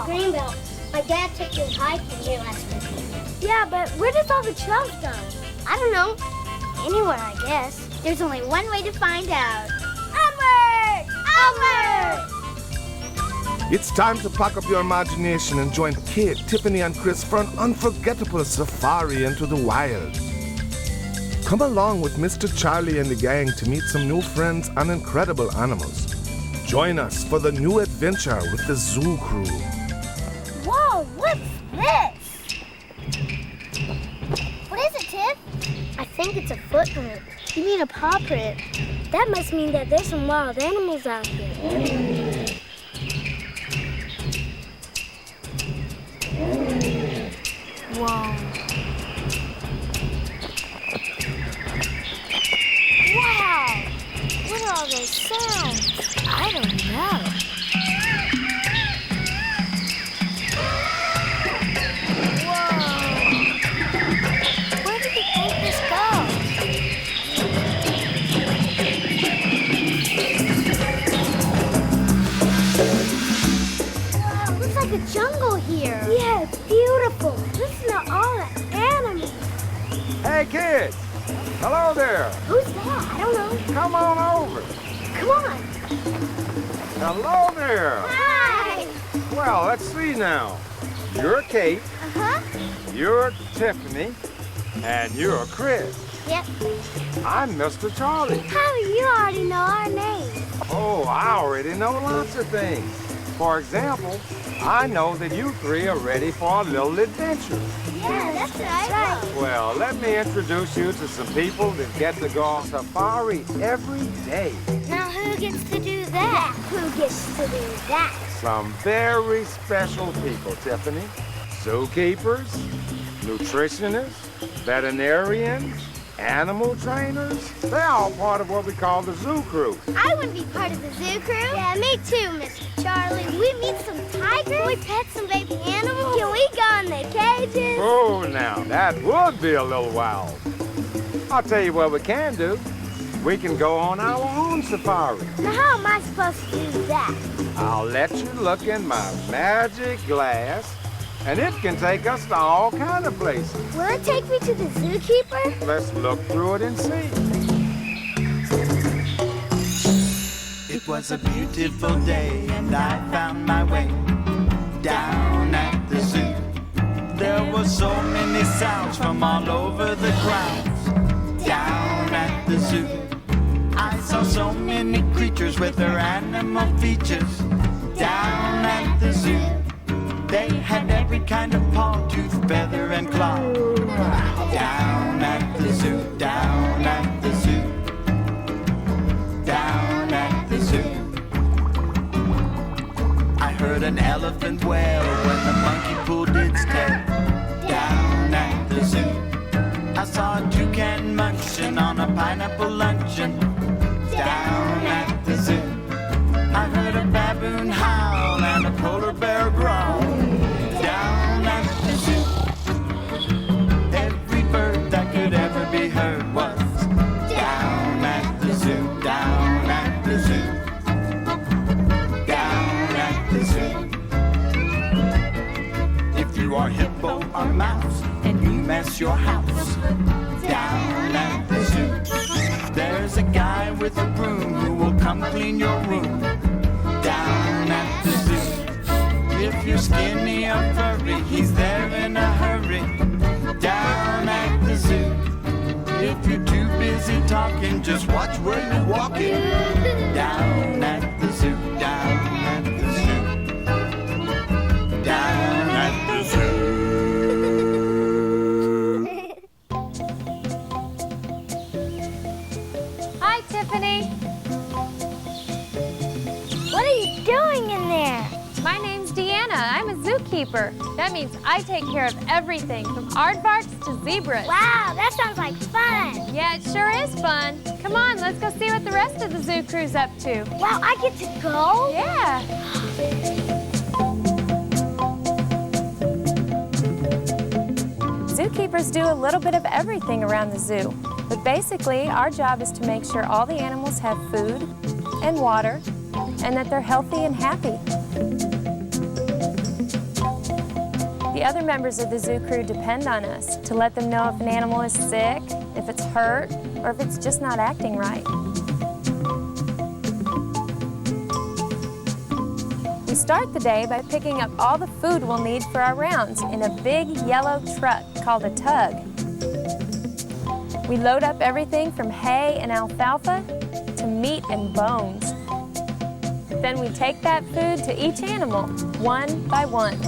Greenbelt. My dad took me hiking here last weekend. Yeah, but where does all the trails go? I don't know. Anywhere, I guess. There's only one way to find out. Onward! Onward! It's time to pack up your imagination and join Kate, Tiffany, and Chris for an unforgettable safari into the wild. Come along with Mr. Charlie and the gang to meet some new friends and incredible animals. Join us for the new adventure with the Zoo Crew. Whoa, what's this? What is it, Tiff? I think it's a footprint. You mean a paw print? That must mean that there's some wild animals out here. Whoa. Wow! What are all those sounds? I don't know. Whoa! Where did the papers go? Wow, looks like a jungle here. Yeah, it's beautiful. Listen to all the animals. Hey, kids! Hello there! Who's that? I don't know. Come on over. Come on. Hello there! Hi. Well, let's see now. You're Kate, Uh-huh. you're Tiffany, and you're Chris. Yep. I'm Mr. Charlie. How do you already know our names? Oh, I already know lots of things. For example, I know that you three are ready for a little adventure. Yeah, that's right. Well, let me introduce you to some people that get to go on safari every day. Now who gets to do that? Who gets to do that? Some very special people, Tiffany. Zookeepers, nutritionists, veterinarians, animal trainers. They're all part of what we call the Zoo Crew. I want to be part of the zoo crew. Yeah, me too, Mr. Charlie. We meet some tigers. Can we pet some baby animals? Can we go in the cages? Oh, now, that would be a little wild. I'll tell you what we can do. We can go on our own safari. Now how am I supposed to do that? I'll let you look in my magic glass, and it can take us to all kind of places. Will it take me to the zookeeper? Let's look through it and see. It was a beautiful day and I found my way down at the zoo. There were so many sounds from all over the grounds. Down at the zoo, I saw so many creatures with their animal features. Down at the zoo, they had every kind of paw, tooth, feather, and claw. Down at the zoo, down at the zoo, down at the zoo. I heard an elephant wail when the monkey pulled its tail. Down at the zoo, I saw a toucan munching on a pineapple luncheon. Down at the zoo, I heard a baboon howl and a polar bear growl. Down at the zoo, every bird that could ever be heard was down at the zoo, down at the zoo, down at the zoo. If you are hippo or mouse and you mess your house, down at the zoo, there's a guy with a broom who will come clean your room. Down at the zoo, if you're skinny or furry, he's there in a hurry. Down at the zoo, if you're too busy talking, just watch where you're walking. Down at the zoo, down at the zoo, down at the zoo. Hi, Tiffany. What are you doing in there? My name's Deanna. I'm a zookeeper. That means I take care of everything from aardvarks to zebras. Wow, that sounds like fun. Yeah, it sure is fun. Come on, let's go see what the rest of the zoo crew's up to. Wow, I get to go? Yeah. Zookeepers do a little bit of everything around the zoo. But basically, our job is to make sure all the animals have food and water and that they're healthy and happy. The other members of the zoo crew depend on us to let them know if an animal is sick, if it's hurt, or if it's just not acting right. We start the day by picking up all the food we'll need for our rounds in a big yellow truck called a tug. We load up everything from hay and alfalfa to meat and bones. Then we take that food to each animal, one by one.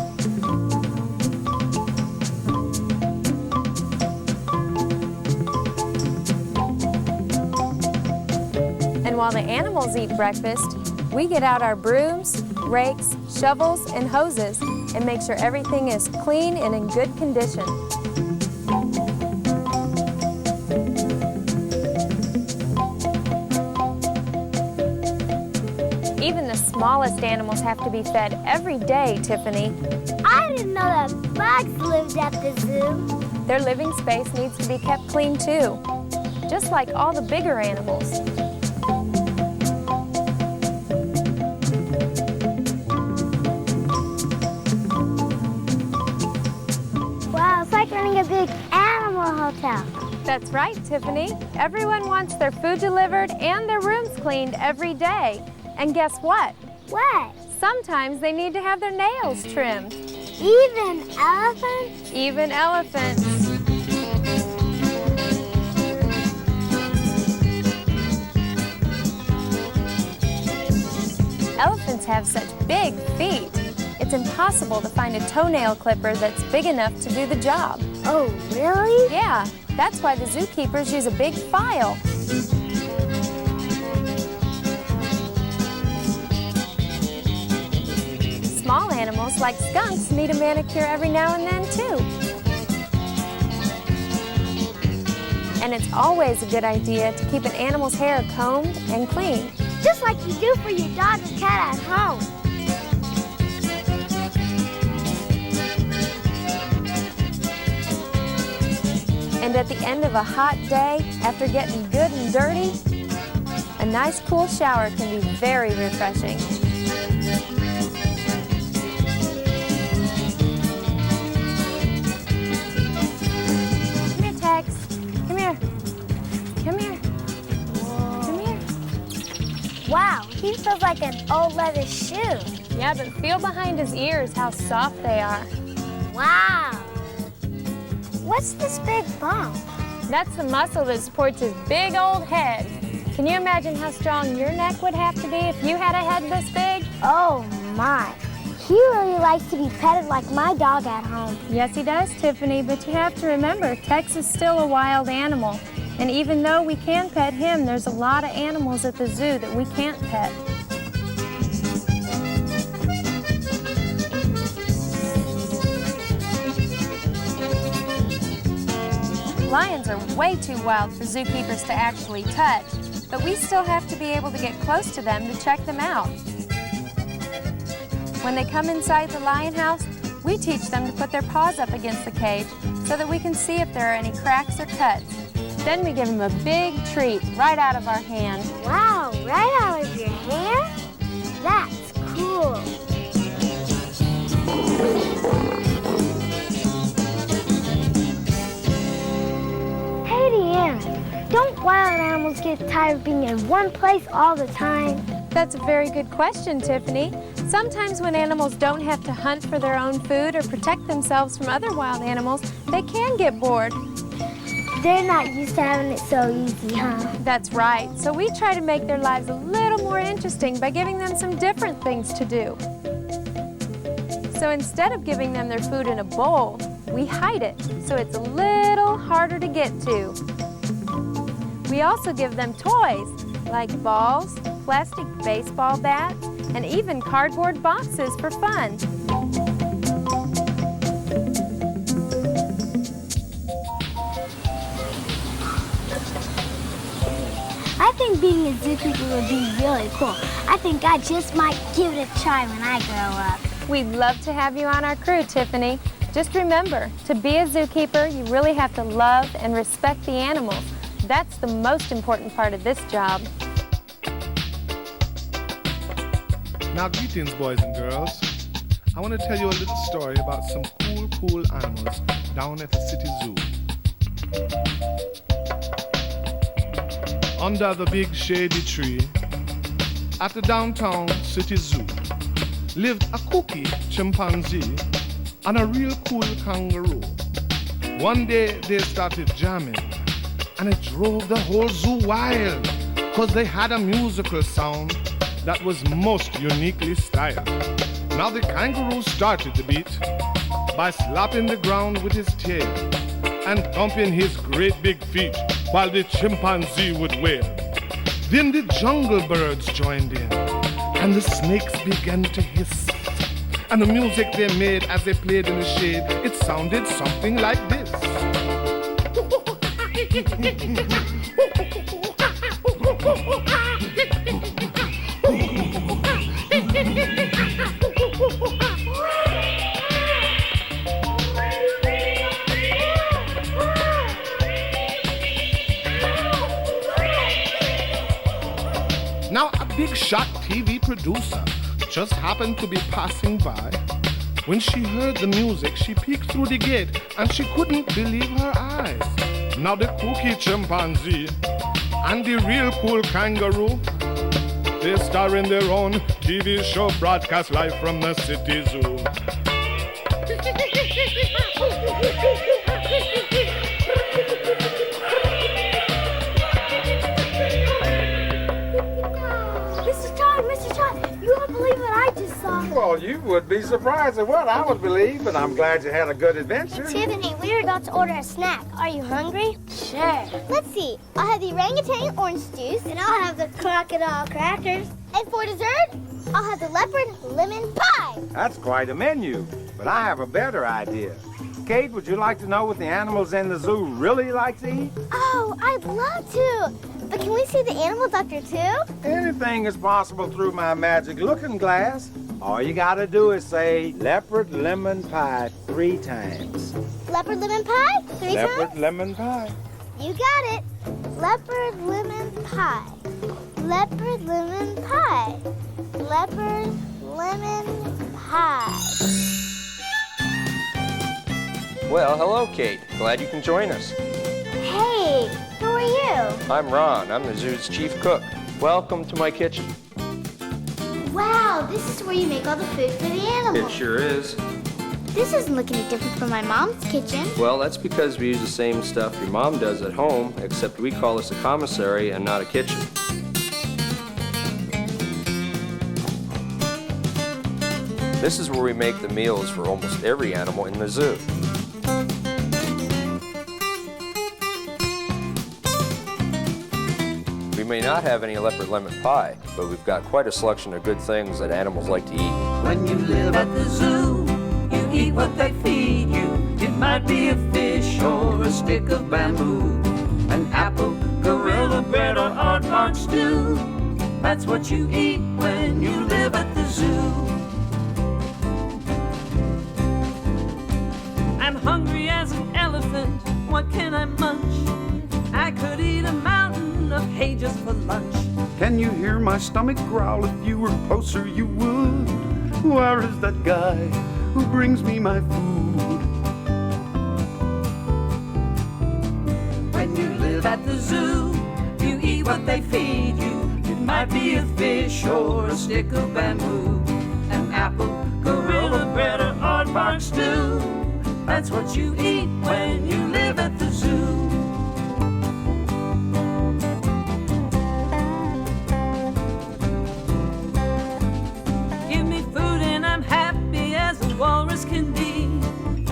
And while the animals eat breakfast, we get out our brooms, rakes, shovels, and hoses and make sure everything is clean and in good condition. Even the smallest animals have to be fed every day, Tiffany. I didn't know that bugs lived at the zoo. Their living space needs to be kept clean too, just like all the bigger animals. Wow, it's like running a big animal hotel. That's right, Tiffany. Everyone wants their food delivered and their rooms cleaned every day. And guess what? What? Sometimes they need to have their nails trimmed. Even elephants? Even elephants. Elephants have such big feet. It's impossible to find a toenail clipper that's big enough to do the job. Oh, really? Yeah, that's why the zookeepers use a big file. Small animals like skunks need a manicure every now and then too. And it's always a good idea to keep an animal's hair combed and clean. Just like you do for your dog or cat at home. And at the end of a hot day, after getting good and dirty, a nice cool shower can be very refreshing. Come here, Tex. Come here. Come here. Come here. Wow, he feels like an old leather shoe. Yeah, but feel behind his ears how soft they are. Wow. What's this big bump? That's the muscle that supports his big old head. Can you imagine how strong your neck would have to be if you had a head this big? Oh my. He really likes to be petted like my dog at home. Yes, he does, Tiffany, but you have to remember, Tex is still a wild animal. And even though we can pet him, there's a lot of animals at the zoo that we can't pet. Lions are way too wild for zookeepers to actually touch, but we still have to be able to get close to them to check them out. When they come inside the lion house, we teach them to put their paws up against the cage so that we can see if there are any cracks or cuts. Then we give them a big treat right out of our hand. Wow, right out of your hand? That's cool. Hey, Deanna, don't wild animals get tired of being in one place all the time? That's a very good question, Tiffany. Sometimes when animals don't have to hunt for their own food or protect themselves from other wild animals, they can get bored. They're not used to having it so easy, huh? That's right. So we try to make their lives a little more interesting by giving them some different things to do. So instead of giving them their food in a bowl, we hide it so it's a little harder to get to. We also give them toys like balls, plastic baseball bats, and even cardboard boxes for fun. I think being a zookeeper would be really cool. I think I just might give it a try when I grow up. We'd love to have you on our crew, Tiffany. Just remember, to be a zookeeper, you really have to love and respect the animals. That's the most important part of this job. Now, greetings, boys and girls. I want to tell you a little story about some cool animals down at the city zoo. Under the big shady tree at the downtown city zoo lived a kooky chimpanzee and a real cool kangaroo. One day they started jamming and it drove the whole zoo wild because they had a musical sound that was most uniquely styled. Now the kangaroo started the beat by slapping the ground with his tail and thumping his great big feet while the chimpanzee would wail. Then the jungle birds joined in and the snakes began to hiss. And the music they made as they played in the shade, it sounded something like this. Now a big shot TV producer just happened to be passing by. When she heard the music, she peeked through the gate and she couldn't believe her eyes. Now the kooky chimpanzee and the real cool kangaroo, they star in their own TV show broadcast live from the city zoo. Mr. Todd, you won't believe what I just saw. Well, you would be surprised at what I would believe, and I'm glad you had a good adventure. Tiffany, we were about to order a snack. Are you hungry? Sure. Let's see. I'll have the orangutan orange juice, and I'll have the crocodile crackers. And for dessert, I'll have the leopard lemon pie. That's quite a menu, but I have a better idea. Kate, would you like to know what the animals in the zoo really like to eat? Oh, I'd love to. But can we see the animal doctor too? Anything is possible through my magic looking glass. All you gotta do is say leopard lemon pie 3 times. Leopard lemon pie? 3 times? Leopard lemon pie. You got it. Leopard lemon pie. Leopard lemon pie. Leopard lemon pie. Well, hello, Kate. Glad you can join us. Hey, who are you? I'm Ron. I'm the zoo's chief cook. Welcome to my kitchen. Wow, this is where you make all the food for the animals. It sure is. This doesn't look any different from my mom's kitchen. Well, that's because we use the same stuff your mom does at home, except we call this a commissary and not a kitchen. This is where we make the meals for almost every animal in the zoo. We may not have any leopard lemon pie, but we've got quite a selection of good things that animals like to eat. When you live at the zoo, you eat what they feed you. It might be a fish or a stick of bamboo, an apple, gorilla bread, or aardvark stew. That's what you eat when you live at the zoo. I'm hungry as an elephant, what can I munch? I could eat a mountain of hay just for lunch. Can you hear my stomach growl? If you were closer, you would. Where is that guy who brings me my food? When you live at the zoo, you eat what they feed you. It might be a fish or a stick of bamboo, an apple, gorilla bread, or aardvark stew. That's what you eat when you live at the zoo. Walrus can be,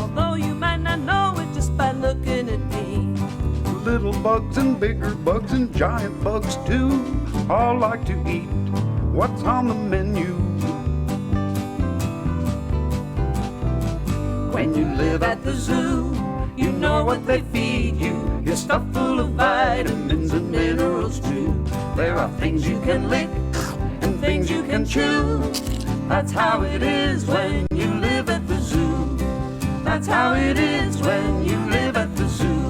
although you might not know it just by looking at me. Little bugs and bigger bugs and giant bugs too, all like to eat what's on the menu. When you live at the zoo, you know what they feed you. You're stuffed full of vitamins and minerals too. There are things you can lick and things you can chew. That's how it is when you live at the zoo. That's how it is when you live at the zoo.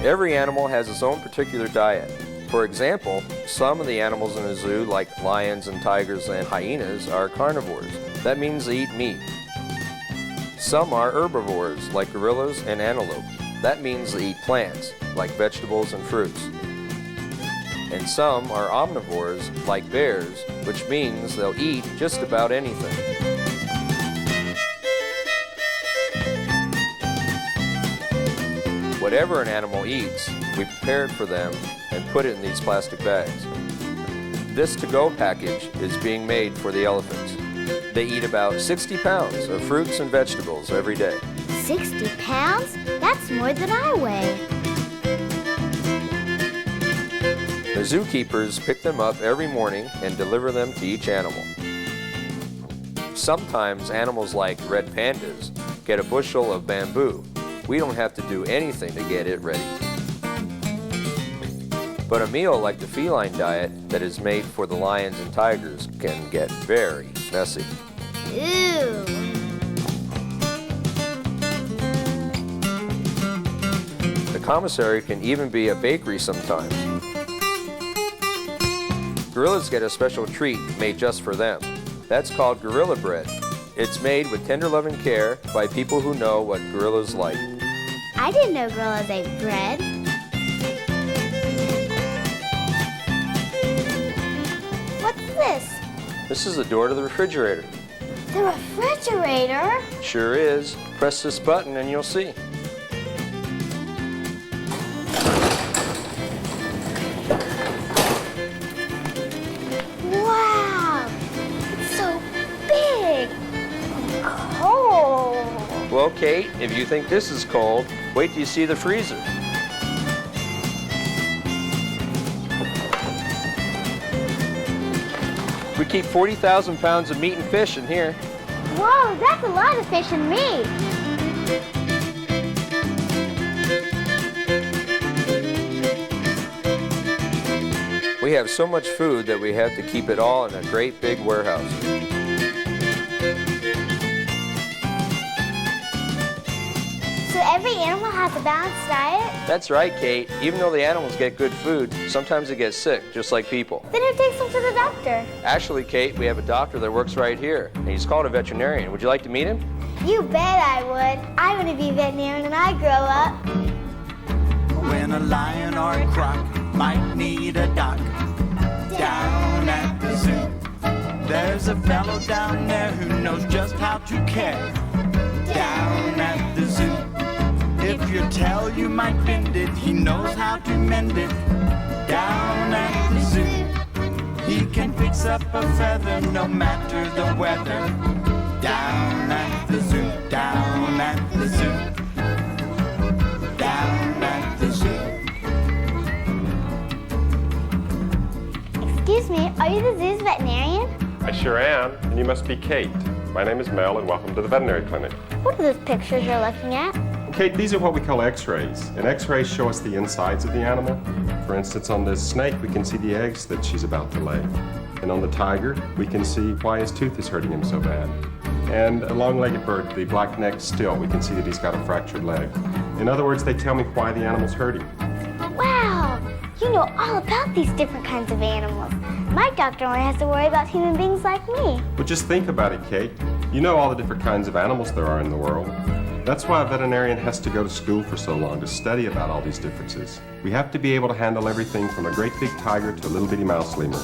Every animal has its own particular diet. For example, some of the animals in a zoo, like lions and tigers and hyenas, are carnivores. That means they eat meat. Some are herbivores, like gorillas and antelope. That means they eat plants, like vegetables and fruits. And some are omnivores, like bears, which means they'll eat just about anything. Whatever an animal eats, we prepare it for them and put it in these plastic bags. This to-go package is being made for the elephants. They eat about 60 pounds of fruits and vegetables every day. 60 pounds? That's more than I weigh. The zookeepers pick them up every morning and deliver them to each animal. Sometimes animals like red pandas get a bushel of bamboo. We don't have to do anything to get it ready. But a meal like the feline diet that is made for the lions and tigers can get very messy. Ew. The commissary can even be a bakery sometimes. Gorillas get a special treat made just for them. That's called gorilla bread. It's made with tender love and care by people who know what gorillas like. I didn't know gorillas ate bread. What's this? This is the door to the refrigerator. The refrigerator? Sure is. Press this button and you'll see. Wow! It's so big and cold. Well, Kate, if you think this is cold, wait till you see the freezer. We keep 40,000 pounds of meat and fish in here. Whoa, that's a lot of fish and meat. We have so much food that we have to keep it all in a great big warehouse. So every animal has a balanced diet? That's right, Kate. Even though the animals get good food, sometimes they get sick, just like people. Then who takes them to the doctor? Actually, Kate, we have a doctor that works right here, and he's called a veterinarian. Would you like to meet him? You bet I would. I want to be a veterinarian when I grow up. When a lion or a croc might need a doc down at the zoo, there's a fellow down there who knows just how to care. Down at the zoo, if your tail you might bend it, he knows how to mend it. Down at the zoo, he can fix up a feather no matter the weather. Down at the zoo, down at the zoo, down at the zoo. Excuse me, are you the zoo's veterinarian? I sure am, and you must be Kate. My name is Mel, and welcome to the veterinary clinic. What are those pictures you're looking at? Kate, these are what we call x-rays, and x-rays show us the insides of the animal. For instance, on this snake, we can see the eggs that she's about to lay. And on the tiger, we can see why his tooth is hurting him so bad. And a long-legged bird, the black-necked still, we can see that he's got a fractured leg. In other words, they tell me why the animal's hurting. Wow! You know all about these different kinds of animals. My doctor only has to worry about human beings like me. But just think about it, Kate. You know all the different kinds of animals there are in the world. That's why a veterinarian has to go to school for so long, to study about all these differences. We have to be able to handle everything from a great big tiger to a little bitty mouse lemur.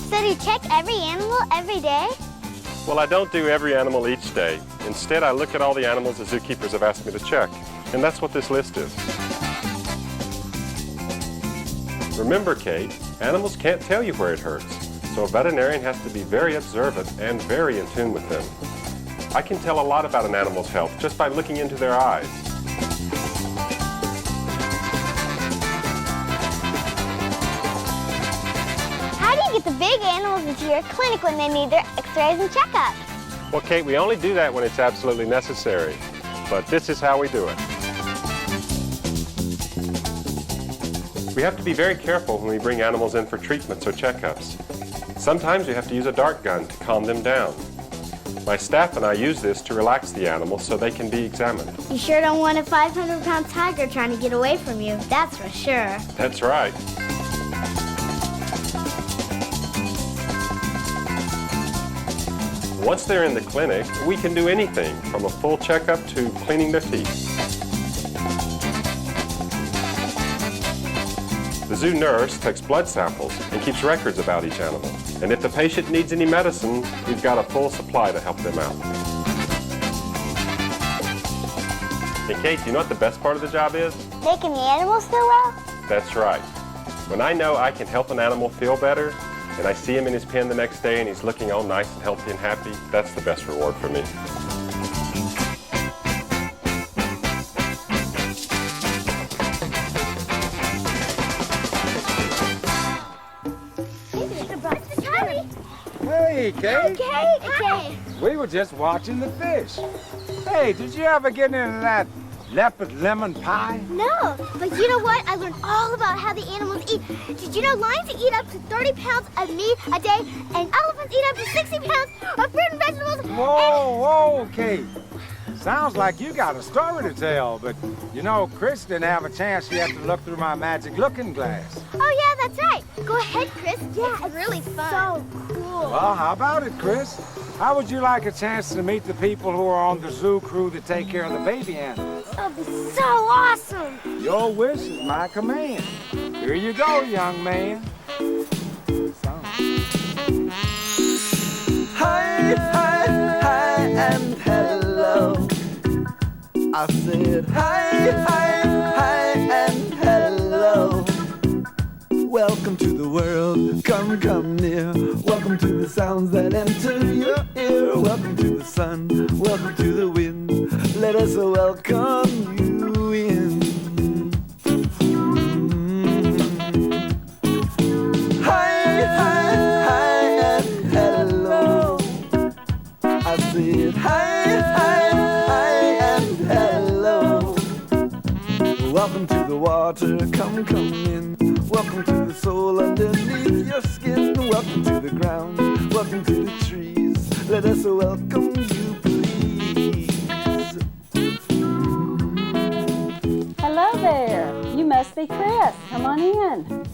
So do you check every animal every day? Well, I don't do every animal each day. Instead, I look at all the animals the zookeepers have asked me to check. And that's what this list is. Remember, Kate, animals can't tell you where it hurts. So a veterinarian has to be very observant and very in tune with them. I can tell a lot about an animal's health just by looking into their eyes. the big animals into your clinic when they need their x-rays and checkups. Well, Kate, we only do that when it's absolutely necessary. But this is how we do it. We have to be very careful when we bring animals in for treatments or checkups. Sometimes we have to use a dart gun to calm them down. My staff and I use this to relax the animals so they can be examined. You sure don't want a 500-pound tiger trying to get away from you, that's for sure. That's right. Once they're in the clinic, we can do anything from a full checkup to cleaning their teeth. The zoo nurse takes blood samples and keeps records about each animal. And if the patient needs any medicine, we've got a full supply to help them out. Hey, Kate, do you know what the best part of the job is? Making the animals feel well? That's right. When I know I can help an animal feel better, and I see him in his pen the next day and he's looking all nice and healthy and happy, that's the best reward for me. Hey, Kate. Hey. We were just watching the fish. Hey, did you ever get into that leopard lemon pie? No, but you know what? I learned all about how the animals eat. Did you know lions eat up to 30 pounds of meat a day, and elephants eat up to 60 pounds of fruit and vegetables? Whoa, Kate. Sounds like you got a story to tell, but you know, Chris didn't have a chance yet to look through my magic looking glass. Oh, yeah, that's right. Go ahead, Chris. Yeah, it's really fun. So cool. Well, how about it, Chris? How would you like a chance to meet the people who are on the zoo crew that take care of the baby animals? That'll be so awesome. Your wish is my command. Here you go, young man. Hi, and hello. I said hi, and hello. Welcome to the world, come near. Welcome to the sounds that enter your ear. Welcome to the sun, welcome to the wind. Let us welcome you in. Hi, and hello. I said hi, and hello. Welcome to the water, come in. Welcome to the soul underneath your skin. Welcome to the ground, welcome to the trees. Let us welcome you, please. Hello there. You must be Chris. Come on in.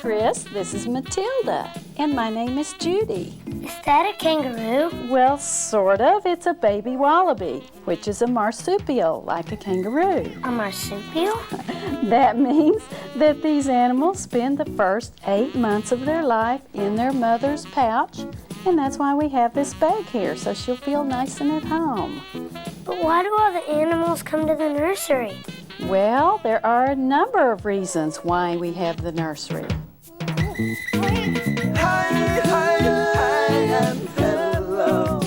Chris, this is Matilda, and my name is Judy. Is that a kangaroo? Well, sort of. It's a baby wallaby, which is a marsupial, like a kangaroo. A marsupial? That means that these animals spend the first 8 months of their life in their mother's pouch, and that's why we have this bag here, so she'll feel nice and at home. But why do all the animals come to the nursery? Well, there are a number of reasons why we have the nursery. Hi, and hello.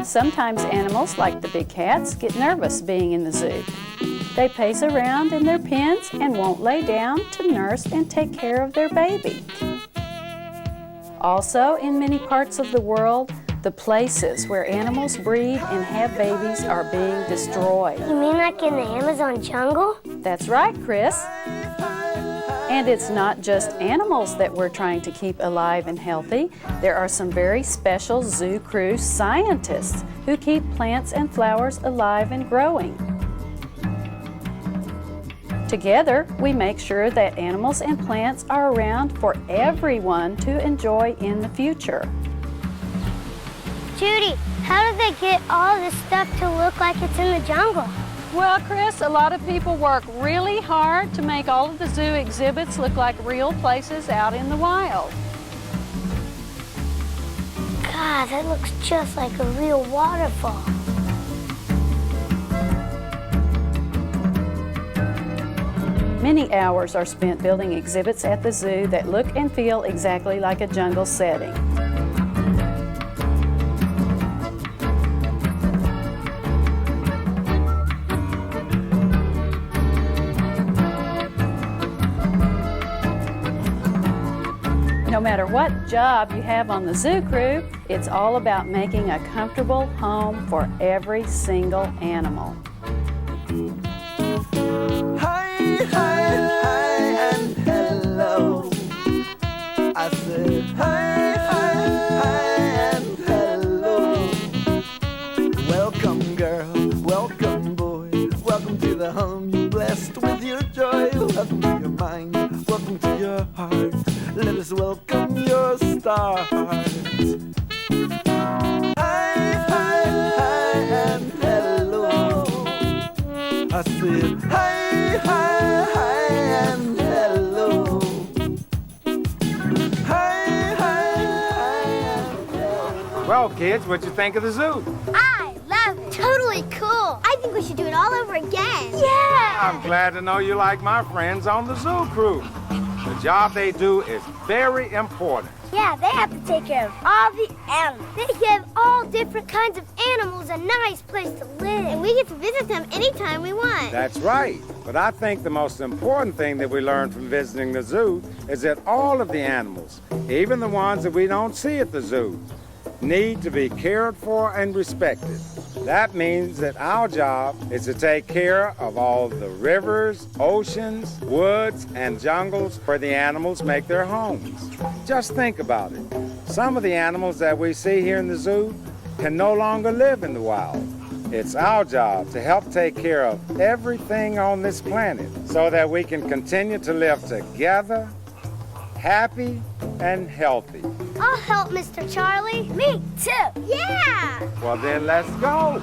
Sometimes animals, like the big cats, get nervous being in the zoo. They pace around in their pens and won't lay down to nurse and take care of their baby. Also, in many parts of the world, the places where animals breed and have babies are being destroyed. You mean like in the Amazon jungle? That's right, Chris. And it's not just animals that we're trying to keep alive and healthy. There are some very special zoo crew scientists who keep plants and flowers alive and growing. Together, we make sure that animals and plants are around for everyone to enjoy in the future. Judy, how do they get all this stuff to look like it's in the jungle? Well, Chris, a lot of people work really hard to make all of the zoo exhibits look like real places out in the wild. God, that looks just like a real waterfall. Many hours are spent building exhibits at the zoo that look and feel exactly like a jungle setting. No matter what job you have on the zoo crew, it's all about making a comfortable home for every single animal. Hi, hi, hi, and hello. I said hi, hi, hi, and hello. Welcome, girl, welcome, boy. Welcome to the home you blessed with your joy. Welcome to your mind, welcome to your heart. Let us welcome your start. Hi, hi, hi, and hello. I said hi, hi, hi, and hello. Hi, hi, hi, and hello. Well, kids, what'd you think of the zoo? I love it. Totally cool. I think we should do it all over again. Yeah! I'm glad to know you like my friends on the zoo crew. The job they do is very important. Yeah, they have to take care of all the animals. They give all different kinds of animals a nice place to live. And we get to visit them anytime we want. That's right. But I think the most important thing that we learn from visiting the zoo is that all of the animals, even the ones that we don't see at the zoo, need to be cared for and respected. That means that our job is to take care of all the rivers, oceans, woods, and jungles where the animals make their homes. Just think about it. Some of the animals that we see here in the zoo can no longer live in the wild. It's our job to help take care of everything on this planet so that we can continue to live together, happy and healthy. I'll help, Mr. Charlie. Me too. Yeah! Well, then let's go.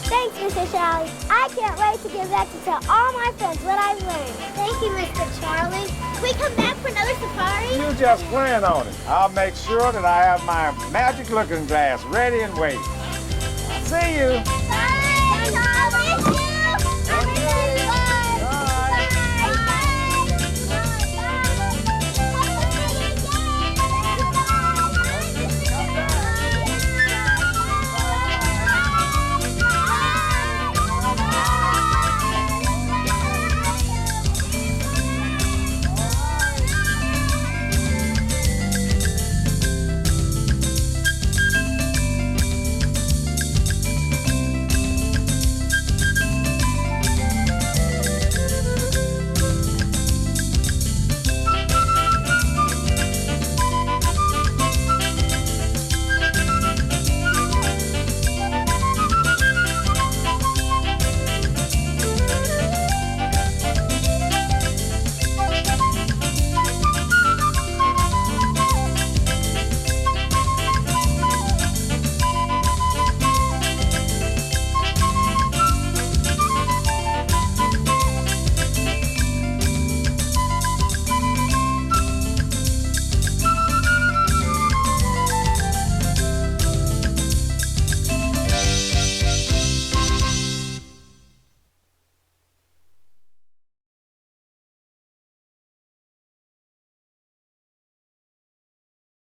Thanks, Mr. Charlie. I can't wait to get back to tell all my friends what I've learned. Thank you, Mr. Charlie. Can we come back for another safari? You just plan on it. I'll make sure that I have my magic looking glass ready and waiting. See you.